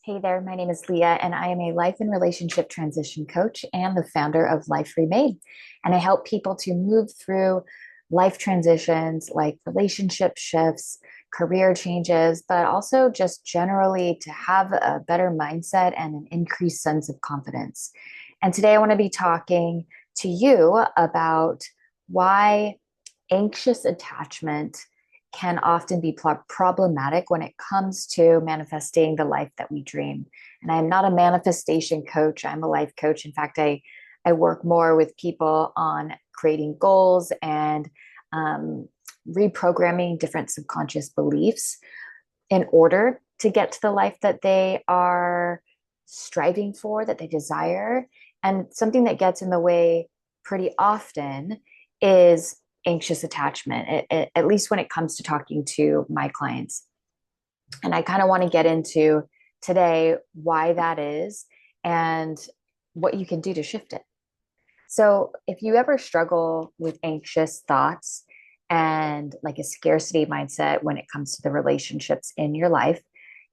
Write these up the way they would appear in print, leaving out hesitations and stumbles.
Hey there, my name is Leah, and I am a life and relationship transition coach and the founder of Life Remade. And I help people to move through life transitions like relationship shifts, career changes, but also just generally to have a better mindset and an increased sense of confidence. And today I want to be talking to you about why anxious attachment can often be problematic when it comes to manifesting the life that we dream. And I'm not a manifestation coach, I'm a life coach. In fact, I work more with people on creating goals and um, reprogramming different subconscious beliefs in order to get to the life that they are striving for, that they desire. And something that gets in the way pretty often is anxious attachment, at least when it comes to talking to my clients. And I kind of want to get into today why that is and what you can do to shift it. So, if you ever struggle with anxious thoughts and like a scarcity mindset when it comes to the relationships in your life,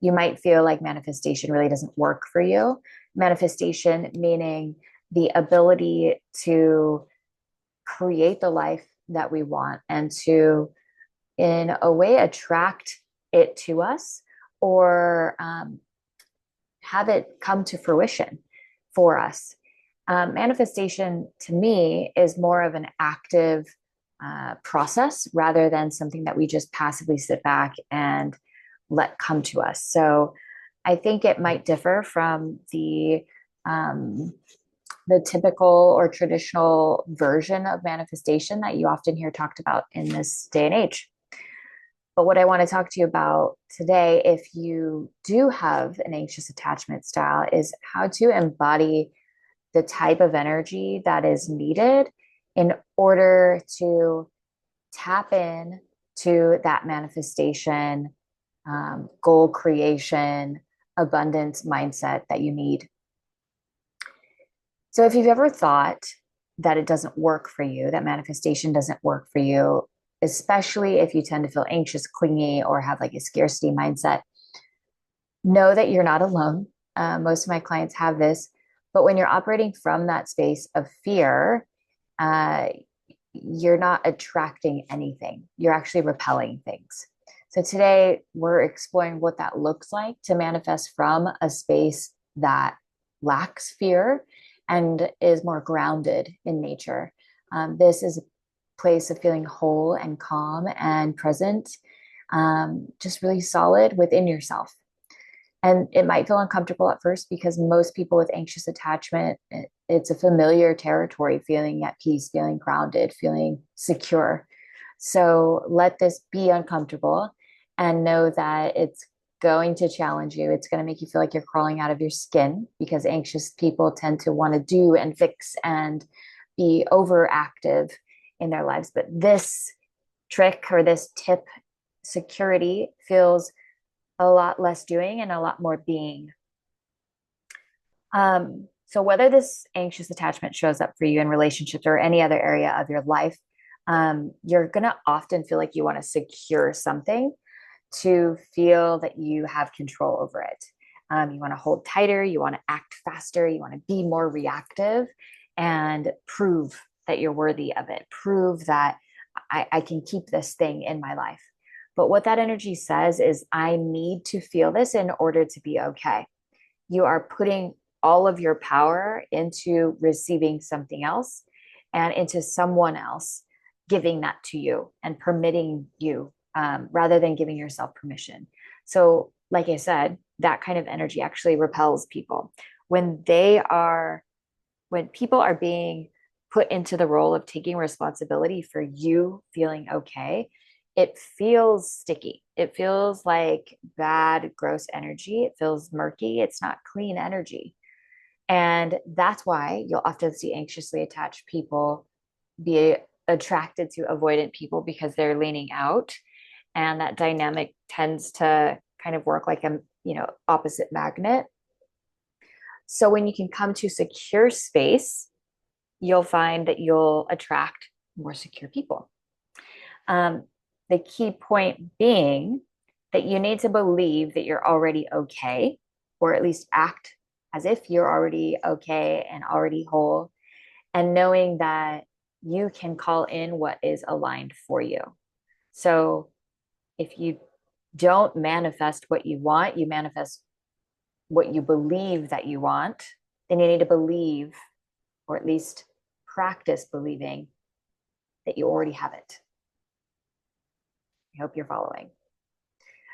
you might feel like manifestation really doesn't work for you. Manifestation meaning the ability to create the life that we want and to, in a way, attract it to us or have it come to fruition for us. Manifestation to me is more of an active process rather than something that we just passively sit back and let come to us. So I think it might differ from um, the typical or traditional version of manifestation that you often hear talked about in this day and age. But what I want to talk to you about today, if you do have an anxious attachment style, is how to embody the type of energy that is needed in order to tap in to that manifestation, goal creation, abundance mindset that you need. So if you've ever thought that it doesn't work for you, that manifestation doesn't work for you, especially if you tend to feel anxious, clingy, or have like a scarcity mindset, know that you're not alone. Most of my clients have this, but when you're operating from that space of fear, uh, you're not attracting anything. You're actually repelling things. So today we're exploring what that looks like to manifest from a space that lacks fear and is more grounded in nature. This is a place of feeling whole and calm and present, just really solid within yourself. And it might feel uncomfortable at first because most people with anxious attachment, it's a familiar territory, feeling at peace, feeling grounded, feeling secure. So let this be uncomfortable and know that it's going to challenge you. It's going to make you feel like you're crawling out of your skin because anxious people tend to want to do and fix and be overactive in their lives. But this trick or this tip, security, feels a lot less doing and a lot more being. So whether this anxious attachment shows up for you in relationships or any other area of your life, you're going to often feel like you want to secure something to feel that you have control over it. You want to hold tighter, you want to act faster, you want to be more reactive and prove that you're worthy of it, prove that I can keep this thing in my life. But what that energy says is, I need to feel this in order to be okay. You are putting all of your power into receiving something else and into someone else giving that to you and permitting you rather than giving yourself permission. So, like I said, that kind of energy actually repels people. When people are being put into the role of taking responsibility for you feeling okay, it feels sticky. It feels like bad, gross energy. It feels murky. It's not clean energy. And that's why you'll often see anxiously attached people be attracted to avoidant people because they're leaning out. And that dynamic tends to kind of work like a, opposite magnet. So when you can come to secure space, you'll find that you'll attract more secure people. Um, the key point being that you need to believe that you're already okay or at least act as if you're already okay and already whole, and knowing that you can call in what is aligned for you. So if you don't manifest what you want, you manifest what you believe that you want, then you need to believe, or at least practice believing, that you already have it. I hope you're following.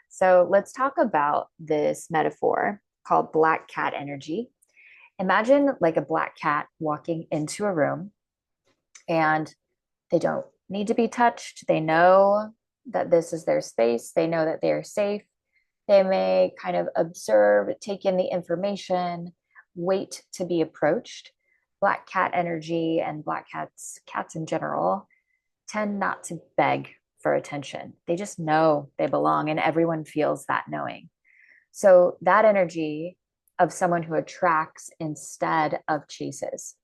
So let's talk about this metaphor called black cat energy. Imagine like a black cat walking into a room, and they don't need to be touched. They know that this is their space. They know that they are safe. They may kind of observe, take in the information, wait to be approached. Black cat energy and black cats in general, tend not to beg for attention. They just know they belong, and everyone feels that knowing. So that energy of someone who attracts instead of chases.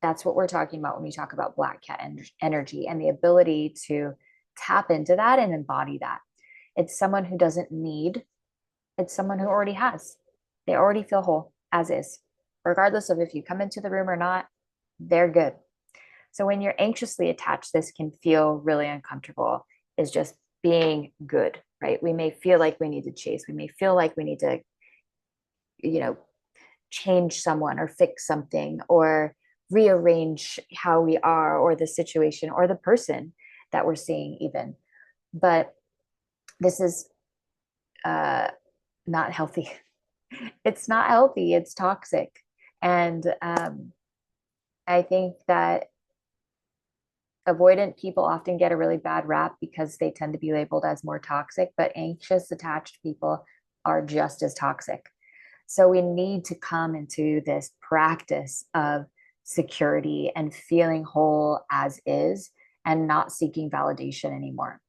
That's what we're talking about when we talk about black cat energy, and the ability to tap into that and embody that. It's someone who doesn't need, it's someone who already has. They already feel whole as is. Regardless of if you come into the room or not, they're good. So when you're anxiously attached, this can feel really uncomfortable, is just being good, right? We may feel like we need to chase. We may feel like we need to, you know, change someone or fix something or rearrange how we are, or the situation or the person that we're seeing even. But this is not healthy. It's not healthy. It's toxic. And I think that avoidant people often get a really bad rap because they tend to be labeled as more toxic, but anxious attached people are just as toxic. So we need to come into this practice of security and feeling whole as is, and not seeking validation anymore.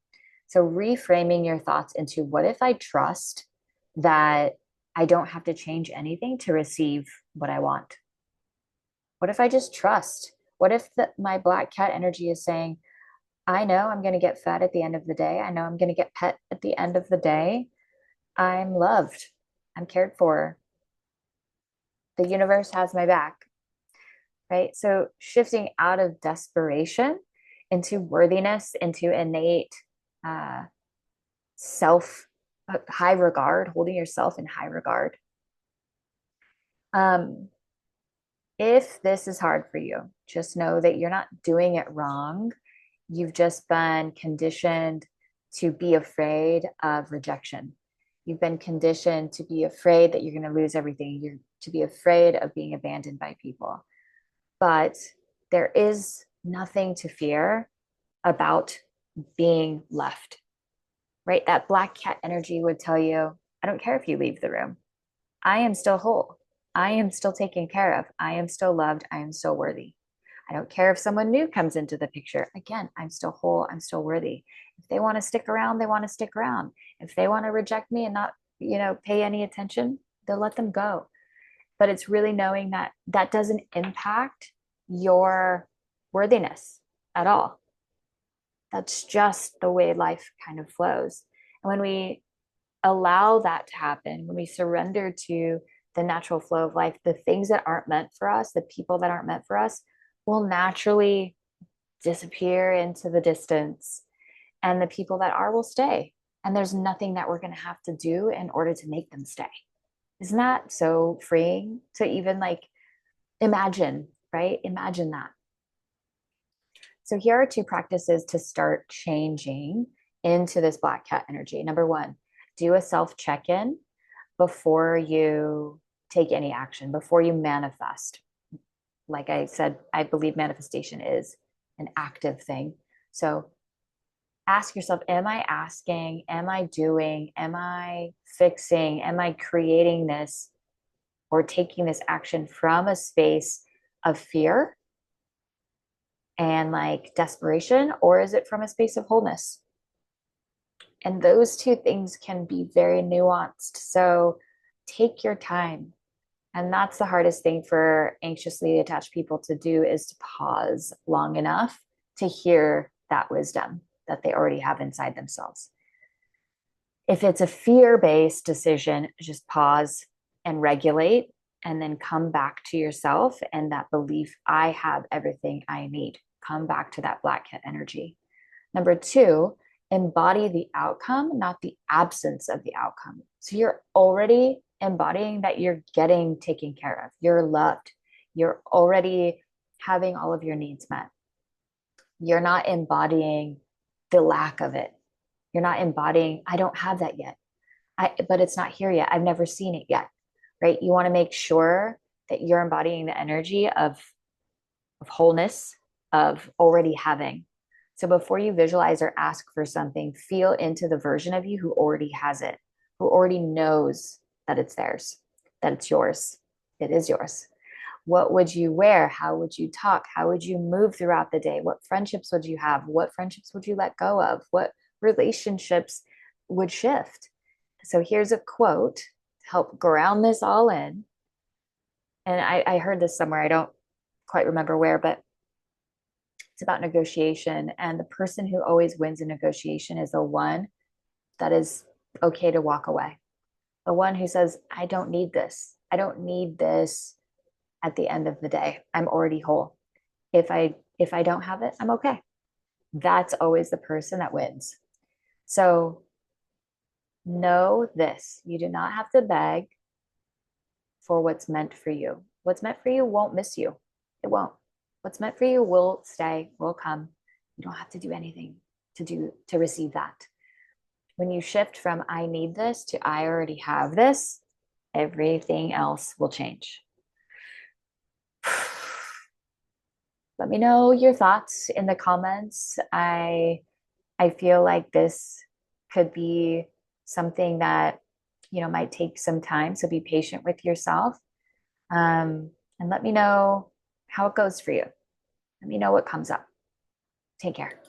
So reframing your thoughts into, what if I trust that I don't have to change anything to receive what I want? What if I just trust? What if my black cat energy is saying, I know I'm going to get fed at the end of the day. I know I'm going to get pet at the end of the day. I'm loved. I'm cared for. The universe has my back, right? So shifting out of desperation into worthiness, into innate uh, self high regard, holding yourself in high regard. Um, if this is hard for you, just know that you're not doing it wrong. You've just been conditioned to be afraid of rejection. You've been conditioned to be afraid that you're going to lose everything. You're to be afraid of being abandoned by people. But there is nothing to fear about being left, right? That black cat energy would tell you, I don't care if you leave the room. I am still whole. I am still taken care of. I am still loved. I am still worthy. I don't care if someone new comes into the picture. Again, I'm still whole. I'm still worthy. If they want to stick around, they want to stick around. If they want to reject me and not, pay any attention, they'll let them go. But it's really knowing that that doesn't impact your worthiness at all. That's just the way life kind of flows. And when we allow that to happen, when we surrender to the natural flow of life, the things that aren't meant for us, the people that aren't meant for us, will naturally disappear into the distance. And the people that are will stay. And there's nothing that we're going to have to do in order to make them stay. Isn't that so freeing to even imagine, right? Imagine that. So here are two practices to start changing into this black cat energy. Number one, do a self check-in before you take any action, before you manifest. Like I said, I believe manifestation is an active thing. So ask yourself, am I asking, am I doing, am I fixing, am I creating this or taking this action from a space of fear and desperation, or is it from a space of wholeness? And those two things can be very nuanced. So take your time. And that's the hardest thing for anxiously attached people to do, is to pause long enough to hear that wisdom that they already have inside themselves. If it's a fear-based decision, just pause, and regulate, and then come back to yourself and that belief, I have everything I need. Come back to that black cat energy. Number two, embody the outcome, not the absence of the outcome. So you're already embodying that you're getting taken care of, you're loved, you're already having all of your needs met. You're not embodying the lack of it. You're not embodying, I don't have that yet. But it's not here yet. I've never seen it yet, right? You want to make sure that you're embodying the energy of wholeness, of already having. So before you visualize or ask for something, feel into the version of you who already has it, who already knows that it's theirs, that it's yours. It is yours. What would you wear? How would you talk? How would you move throughout the day? What friendships would you have? What friendships would you let go of? What relationships would shift? So here's a quote to help ground this all in. And I heard this somewhere. I don't quite remember where, but it's about negotiation. And the person who always wins a negotiation is the one that is okay to walk away. The one who says, I don't need this. I don't need this at the end of the day. I'm already whole. If I don't have it, I'm okay. That's always the person that wins. So know this, you do not have to beg for what's meant for you. What's meant for you won't miss you. It won't. What's meant for you will stay, will come. You don't have to do anything to receive that. When you shift from I need this to I already have this, everything else will change. Let me know your thoughts in the comments. I feel like this could be something that might take some time. So be patient with yourself, and let me know how it goes for you. Let me know what comes up. Take care.